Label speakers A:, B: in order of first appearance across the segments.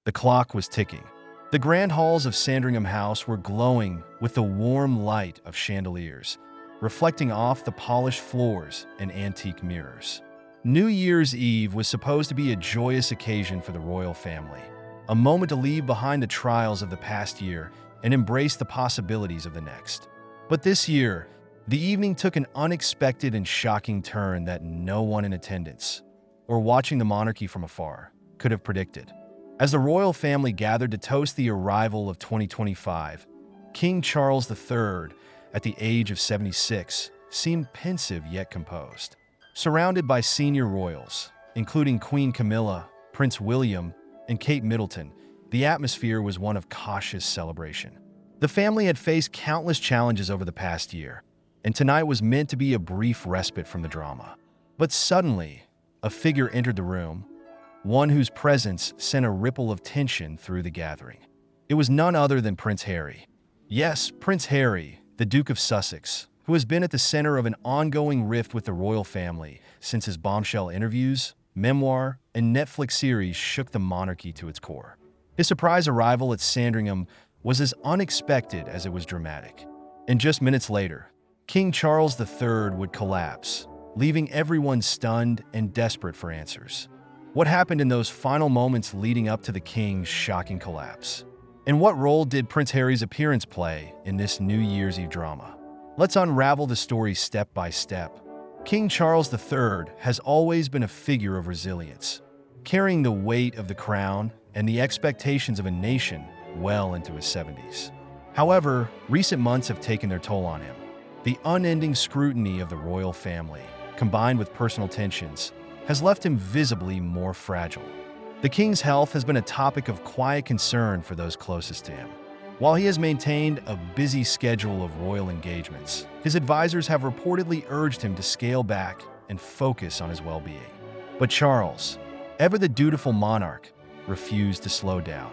A: The clock was ticking. The grand halls of Sandringham House were glowing with the warm light of chandeliers, reflecting off the polished floors and antique mirrors. New Year's Eve was supposed to be a joyous occasion for the royal family, a moment to leave behind the trials of the past year and embrace the possibilities of the next. But this year, the evening took an unexpected and shocking turn that no one in attendance, or watching the monarchy from afar, could have predicted. As the royal family gathered to toast the arrival of 2025, King Charles III, at the age of 76, seemed pensive yet composed. Surrounded by senior royals, including Queen Camilla, Prince William, and Kate Middleton, the atmosphere was one of cautious celebration. The family had faced countless challenges over the past year, and tonight was meant to be a brief respite from the drama. But suddenly, a figure entered the room, one whose presence sent a ripple of tension through the gathering. It was none other than Prince Harry. Yes, Prince Harry, the Duke of Sussex, who has been at the center of an ongoing rift with the royal family since his bombshell interviews, memoir, and Netflix series shook the monarchy to its core. His surprise arrival at Sandringham was as unexpected as it was dramatic. And just minutes later, King Charles III would collapse, leaving everyone stunned and desperate for answers. What happened in those final moments leading up to the king's shocking collapse? And what role did Prince Harry's appearance play in this New Year's Eve drama? Let's unravel the story step by step. King Charles III has always been a figure of resilience, carrying the weight of the crown and the expectations of a nation well into his 70s. However, recent months have taken their toll on him. The unending scrutiny of the royal family, combined with personal tensions, has left him visibly more fragile. The king's health has been a topic of quiet concern for those closest to him. While he has maintained a busy schedule of royal engagements, his advisors have reportedly urged him to scale back and focus on his well-being. But Charles, ever the dutiful monarch, refused to slow down.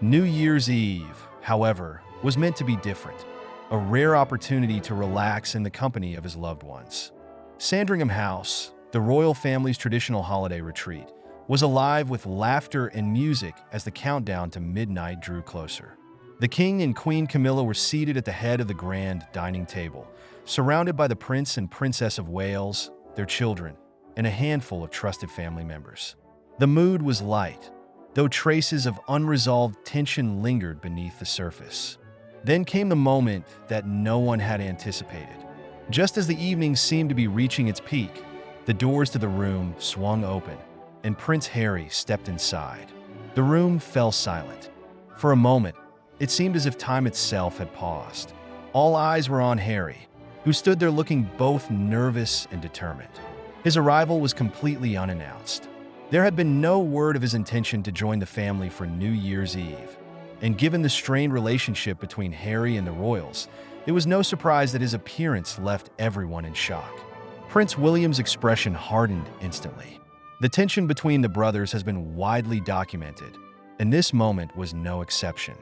A: New Year's Eve, however, was meant to be different, a rare opportunity to relax in the company of his loved ones. Sandringham House, the royal family's traditional holiday retreat, was alive with laughter and music as the countdown to midnight drew closer. The King and Queen Camilla were seated at the head of the grand dining table, surrounded by the Prince and Princess of Wales, their children, and a handful of trusted family members. The mood was light, though traces of unresolved tension lingered beneath the surface. Then came the moment that no one had anticipated. Just as the evening seemed to be reaching its peak, the doors to the room swung open, and Prince Harry stepped inside. The room fell silent. For a moment, it seemed as if time itself had paused. All eyes were on Harry, who stood there looking both nervous and determined. His arrival was completely unannounced. There had been no word of his intention to join the family for New Year's Eve, and given the strained relationship between Harry and the royals, it was no surprise that his appearance left everyone in shock. Prince William's expression hardened instantly. The tension between the brothers has been widely documented, and this moment was no exception.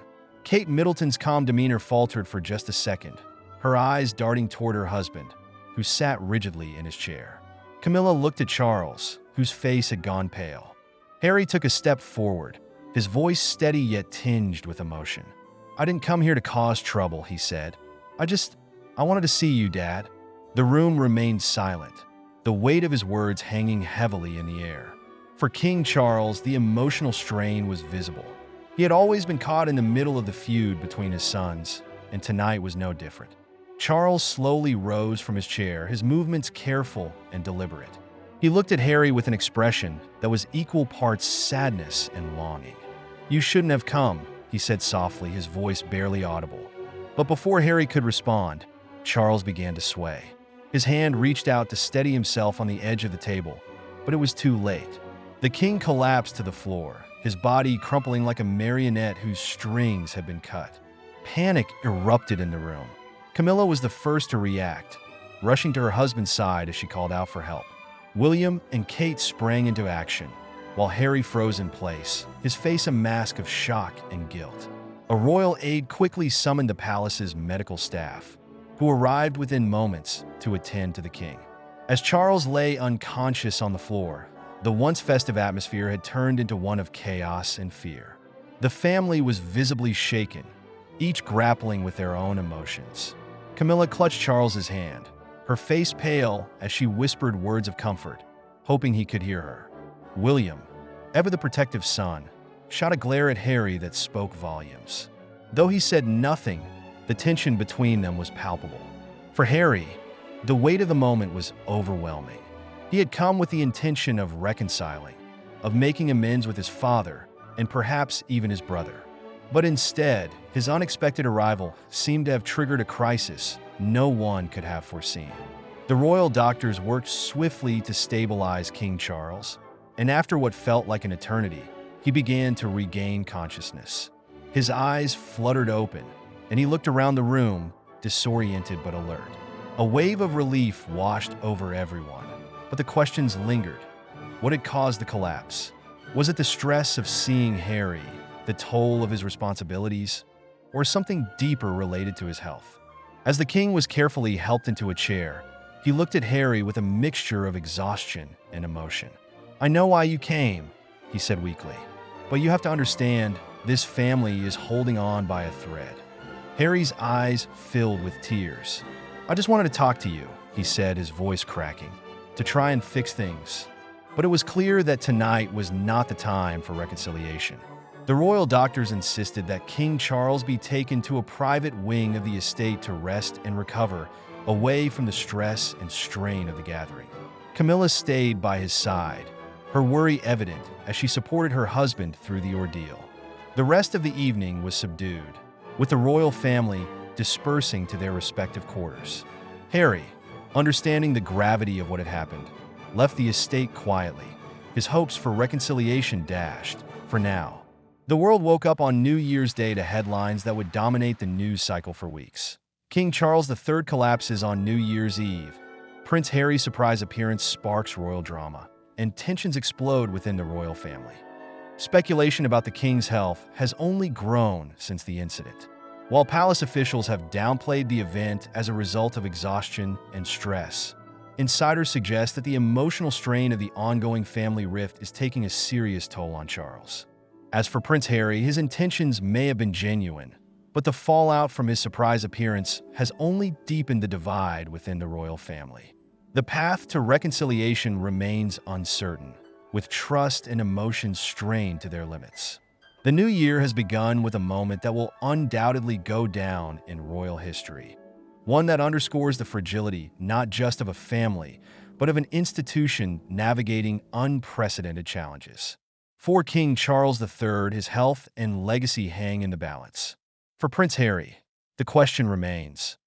A: Kate Middleton's calm demeanor faltered for just a second, her eyes darting toward her husband, who sat rigidly in his chair. Camilla looked at Charles, whose face had gone pale. Harry took a step forward, his voice steady yet tinged with emotion. "I didn't come here to cause trouble," he said. I wanted to see you, Dad." The room remained silent, the weight of his words hanging heavily in the air. For King Charles, the emotional strain was visible. He had always been caught in the middle of the feud between his sons, and tonight was no different. Charles slowly rose from his chair, his movements careful and deliberate. He looked at Harry with an expression that was equal parts sadness and longing. "You shouldn't have come," he said softly, his voice barely audible. But before Harry could respond, Charles began to sway. His hand reached out to steady himself on the edge of the table, but it was too late. The king collapsed to the floor, his body crumpling like a marionette whose strings had been cut. Panic erupted in the room. Camilla was the first to react, rushing to her husband's side as she called out for help. William and Kate sprang into action, while Harry froze in place, his face a mask of shock and guilt. A royal aide quickly summoned the palace's medical staff, who arrived within moments to attend to the king. As Charles lay unconscious on the floor, the once festive atmosphere had turned into one of chaos and fear. The family was visibly shaken, each grappling with their own emotions. Camilla clutched Charles's hand, her face pale as she whispered words of comfort, hoping he could hear her. William, ever the protective son, shot a glare at Harry that spoke volumes. Though he said nothing, the tension between them was palpable. For Harry, the weight of the moment was overwhelming. He had come with the intention of reconciling, of making amends with his father, and perhaps even his brother. But instead, his unexpected arrival seemed to have triggered a crisis no one could have foreseen. The royal doctors worked swiftly to stabilize King Charles, and after what felt like an eternity, he began to regain consciousness. His eyes fluttered open, and he looked around the room, disoriented but alert. A wave of relief washed over everyone, but the questions lingered. What had caused the collapse? Was it the stress of seeing Harry, the toll of his responsibilities, or something deeper related to his health? As the king was carefully helped into a chair, he looked at Harry with a mixture of exhaustion and emotion. "I know why you came," he said weakly, "but you have to understand, this family is holding on by a thread." Harry's eyes filled with tears. "I just wanted to talk to you," he said, his voice cracking, "to try and fix things." But it was clear that tonight was not the time for reconciliation. The royal doctors insisted that King Charles be taken to a private wing of the estate to rest and recover, away from the stress and strain of the gathering. Camilla stayed by his side, her worry evident as she supported her husband through the ordeal. The rest of the evening was subdued, with the royal family dispersing to their respective quarters. Harry, understanding the gravity of what had happened, left the estate quietly, his hopes for reconciliation dashed, for now. The world woke up on New Year's Day to headlines that would dominate the news cycle for weeks. King Charles III collapses on New Year's Eve. Prince Harry's surprise appearance sparks royal drama, and tensions explode within the royal family. Speculation about the king's health has only grown since the incident. While palace officials have downplayed the event as a result of exhaustion and stress, insiders suggest that the emotional strain of the ongoing family rift is taking a serious toll on Charles. As for Prince Harry, his intentions may have been genuine, but the fallout from his surprise appearance has only deepened the divide within the royal family. The path to reconciliation remains uncertain, with trust and emotion strained to their limits. The new year has begun with a moment that will undoubtedly go down in royal history. One that underscores the fragility not just of a family, but of an institution navigating unprecedented challenges. For King Charles III, his health and legacy hang in the balance. For Prince Harry, the question remains,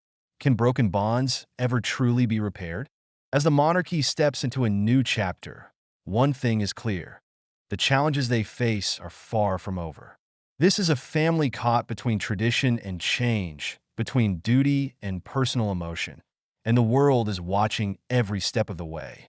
A: can broken bonds ever truly be repaired? As the monarchy steps into a new chapter, one thing is clear: the challenges they face are far from over. This is a family caught between tradition and change, between duty and personal emotion, and the world is watching every step of the way.